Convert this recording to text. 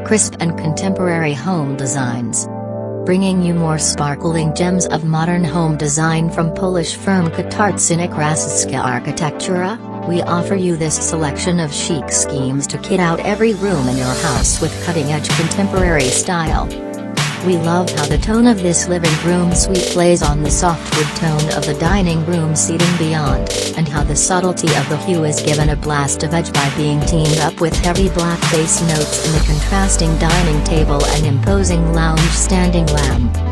crisp and contemporary home designs. Bringing you more sparkling gems of modern home design from Polish firm Katarzyna Kraszewska Architectura, we offer you this selection of chic schemes to kit out every room in your house with cutting-edge contemporary style. We love how the tone of this living room suite plays on the soft wood tone of the dining room seating beyond, and how the subtlety of the hue is given a blast of edge by being teamed up with heavy black base notes in the contrasting dining table and imposing lounge standing lamp.